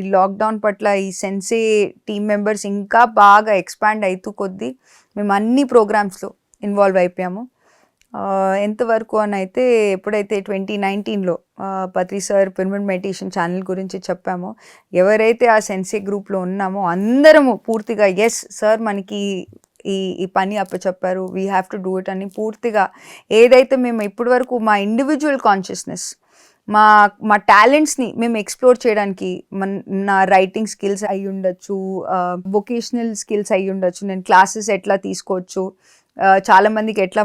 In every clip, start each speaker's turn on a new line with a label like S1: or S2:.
S1: ఈ లాక్డౌన్ పట్ల ఈ సెన్సే టీమ్ మెంబర్స్ ఇంకా బాగా ఎక్స్పాండ్ అవుతూ కొద్దీ మేము అన్ని ప్రోగ్రామ్స్లో ఇన్వాల్వ్ అయిపోయాము. ఎంతవరకు అని అయితే ఎప్పుడైతే 2019లో పత్రి సార్ పిరమిడ్ మెడిటేషన్ ఛానల్ గురించి చెప్పామో, ఎవరైతే ఆ సెన్సే గ్రూప్లో ఉన్నామో అందరము పూర్తిగా ఎస్ సార్ మనకి ఈ పని అప్పచెప్పారు, we have to do it అని పూర్తిగా ఏదైతే మేము ఇప్పటి వరకు మా ఇండివిజువల్ కాన్షియస్నెస్, మా టాలెంట్స్ని మేము ఎక్స్ప్లోర్ చేయడానికి, నా రైటింగ్ స్కిల్స్ అయి ఉండొచ్చు, వొకేషనల్ స్కిల్స్ అయి ఉండొచ్చు, నేను క్లాసెస్ ఎట్లా తీసుకోవచ్చు, చాలా మందికి ఎట్లా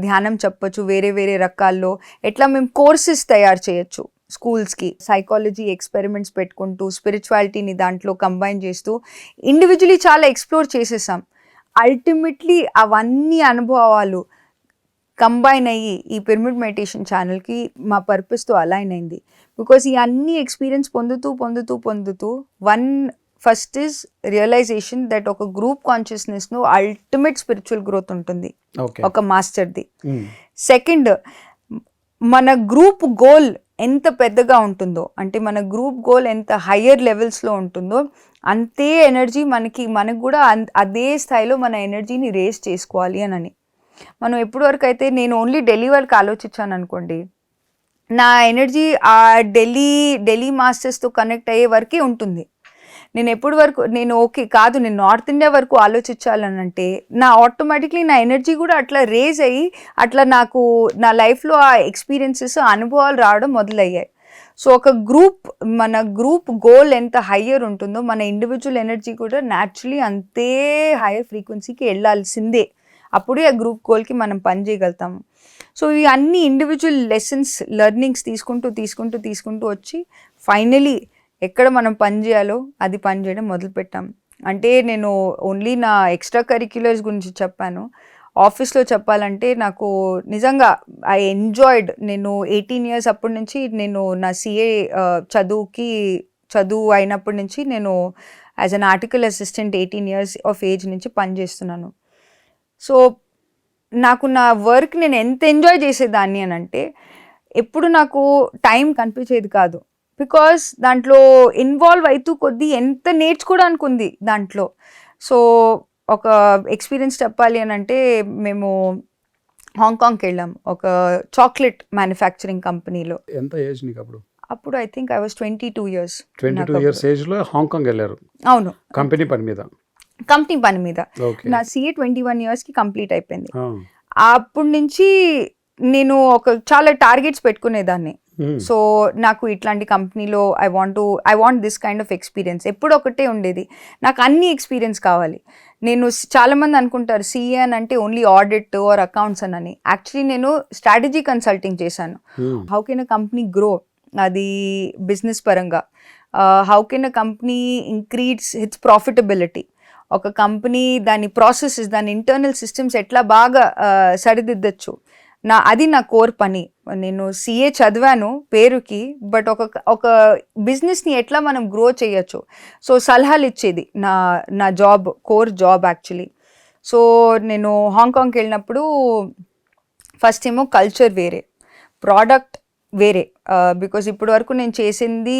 S1: ధ్యానం చెప్పొచ్చు, వేరే వేరే రకాల్లో ఎట్లా మేము కోర్సెస్ తయారు చేయొచ్చు స్కూల్స్కి, సైకాలజీ ఎక్స్పెరిమెంట్స్ పెట్టుకుంటూ స్పిరిచువాలిటీని దాంట్లో కంబైన్ చేస్తూ ఇండివిజువలీ చాలా ఎక్స్ప్లోర్ చేసేసాం. అల్టిమేట్లీ అవన్నీ అనుభవాలు కంబైన్ అయ్యి ఈ పిరమిడ్ మెడిటేషన్ ఛానల్కి మా పర్పస్తో అలైన్ అయింది. బికాస్ ఈ అన్ని ఎక్స్పీరియన్స్ పొందుతూ ఫస్ట్ ఈజ్ రియలైజేషన్ దట్ ఒక గ్రూప్ కాన్షియస్నెస్ను అల్టిమేట్ స్పిరిచువల్ గ్రోత్ ఉంటుంది ఒక మాస్టర్ది. సెకండ్, మన గ్రూప్ గోల్ ఎంత పెద్దగా ఉంటుందో, అంటే మన గ్రూప్ గోల్ ఎంత హయ్యర్ లెవెల్స్లో ఉంటుందో అంతే ఎనర్జీ మనకు కూడా అదే స్థాయిలో మన ఎనర్జీని రేస్ చేసుకోవాలి అని. మనం ఎప్పటి వరకు అయితే నేను ఓన్లీ ఢిల్లీ వరకు ఆలోచించాను అనుకోండి, నా ఎనర్జీ ఆ ఢిల్లీ మాస్టర్స్తో కనెక్ట్ అయ్యే వరకే ఉంటుంది. నేను ఎప్పటి వరకు నేను నార్త్ ఇండియా వరకు ఆలోచించాలనంటే ఆటోమేటిక్లీ నా ఎనర్జీ కూడా అట్లా రేజ్ అయ్యి అట్లా నాకు నా లైఫ్లో ఆ ఎక్స్పీరియన్సెస్ అనుభవాలు రావడం మొదలయ్యాయి. సో మన గ్రూప్ గోల్ ఎంత హయ్యర్ ఉంటుందో మన ఇండివిజువల్ ఎనర్జీ కూడా న్యాచురలీ అంతే హయ్యర్ ఫ్రీక్వెన్సీకి వెళ్ళాల్సిందే. అప్పుడే ఆ గ్రూప్ గోల్కి మనం పని చేయగలుగుతాము. సో ఈ అన్ని ఇండివిజువల్ లెసన్స్ లెర్నింగ్స్ తీసుకుంటూ వచ్చి ఫైనలీ ఎక్కడ మనం పని చేయాలో అది పని చేయడం మొదలుపెట్టాం. అంటే నేను ఓన్లీ నా ఎక్స్ట్రా కరిక్యులర్స్ గురించి చెప్పాను. ఆఫీస్లో చెప్పాలంటే నాకు నిజంగా ఐ ఎంజాయ్డ్. నేను 18 years అప్పటి నుంచి నేను నా CA చదువు అయినప్పటి నుంచి నేను as an article assistant 18 years of age నుంచి పనిచేస్తున్నాను. సో నాకు నా వర్క్ నేను ఎంత ఎంజాయ్ చేసేదాన్ని అని అంటే ఎప్పుడు నాకు టైం కనిపించేది కాదు. బికాస్ దాంట్లో ఇన్వాల్వ్ అవుతూ కొద్దీ ఎంత నేర్చుకోవడానికి ఉంది దాంట్లో. సో ఒక ఎక్స్పీరియన్స్ చెప్పాలి అని అంటే మేము హాంకాంగ్కి వెళ్ళాం ఒక చాక్లెట్ మ్యానుఫ్యాక్చరింగ్ కంపెనీలో.
S2: ఎంత ఏజ్ నీకు అప్పుడు?
S1: అప్పుడు I think I was 22 years.
S2: 22 years ఏజ్లో హాంకాంగ్ వెళ్ళారు?
S1: అవును,
S2: కంపెనీ పని మీద.
S1: నా CA 21 yearsకి కంప్లీట్ అయిపోయింది. అప్పటి నుంచి నేను చాలా టార్గెట్స్ పెట్టుకునేదాన్ని. సో నాకు ఇట్లాంటి కంపెనీలో I want this kind of experience. ఎప్పుడు ఒకటే ఉండేది, నాకు అన్ని ఎక్స్పీరియన్స్ కావాలి. నేను చాలామంది అనుకుంటారు CA అని అంటే ఓన్లీ ఆడిట్ ఆర్ అకౌంట్స్ అని. యాక్చువల్లీ నేను స్ట్రాటజీ కన్సల్టింగ్ చేశాను. How can a company grow, అది బిజినెస్ పరంగా. How can a company increase it's profitability, ఒక కంపెనీ దాని ప్రాసెసెస్, దాని ఇంటర్నల్ సిస్టమ్స్ ఎట్లా బాగా సరిదిద్దచ్చు, అది నా కోర్ పని. నేను CA చదివాను పేరుకి, బట్ ఒక బిజినెస్ని ఎట్లా మనం గ్రో చేయొచ్చు, సో సలహాలు ఇచ్చేది నా కోర్ జాబ్ యాక్చువల్లీ. సో నేను హాంకాంగ్కి వెళ్ళినప్పుడు ఫస్ట్ ఏమో కల్చర్ వేరే, ప్రోడక్ట్ వేరే. బికాజ్ ఇప్పటి వరకు నేను చేసింది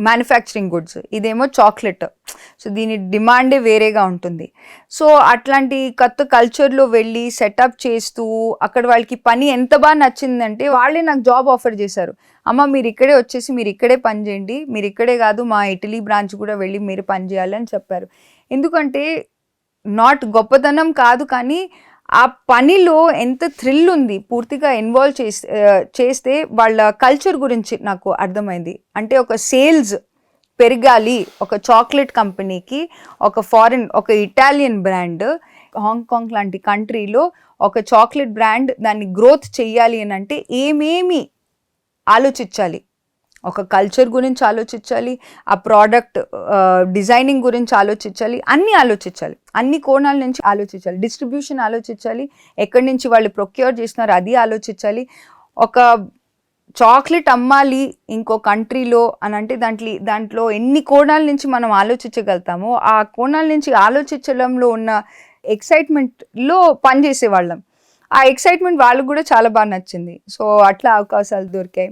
S1: మ్యానుఫ్యాక్చరింగ్ గుడ్స్, ఇదేమో చాక్లెట్. సో దీని డిమాండే వేరేగా ఉంటుంది. సో అట్లాంటి కొత్త కల్చర్లో వెళ్ళి సెటప్ చేస్తూ అక్కడ వాళ్ళకి పని ఎంత బాగా నచ్చిందంటే వాళ్ళే నాకు జాబ్ ఆఫర్ చేశారు. అమ్మ మీరు ఇక్కడే వచ్చేసి మీరు ఇక్కడే పని చేయండి, మీరు ఇక్కడే కాదు మా ఇటలీ బ్రాంచ్ కూడా వెళ్ళి మీరు పని చేయాలి అని చెప్పారు. ఎందుకంటే గొప్పతనం కాదు, కానీ ఆ పనిలో ఎంత థ్రిల్ ఉంది, పూర్తిగా ఇన్వాల్వ్ చేస్తే వాళ్ళ కల్చర్ గురించి నాకు అర్థమైంది. అంటే ఒక సేల్స్ పెరగాలి ఒక చాక్లెట్ కంపెనీకి, ఒక ఇటాలియన్ బ్రాండ్ హాంకాంగ్ లాంటి కంట్రీలో ఒక చాక్లెట్ బ్రాండ్ దాన్ని గ్రోత్ చెయ్యాలి అని అంటే ఏమేమి ఆలోచించాలి, ఒక కల్చర్ గురించి ఆలోచించాలి, ఆ ప్రోడక్ట్ డిజైనింగ్ గురించి ఆలోచించాలి, అన్ని కోణాల నుంచి ఆలోచించాలి, డిస్ట్రిబ్యూషన్ ఆలోచించాలి, ఎక్కడి నుంచి వాళ్ళు ప్రొక్యూర్ చేస్తున్నారు అది ఆలోచించాలి. ఒక చాక్లెట్ అమ్మాలి ఇంకో కంట్రీలో అని అంటే దాంట్లో ఎన్ని కోణాల నుంచి మనం ఆలోచించగలుగుతామో ఆ కోణాల నుంచి ఆలోచించడంలో ఉన్న ఎక్సైట్మెంట్లో పనిచేసే వాళ్ళం. ఆ ఎక్సైట్మెంట్ వాళ్ళకు కూడా చాలా బాగా నచ్చింది. సో అట్లా అవకాశాలు దొరికాయి.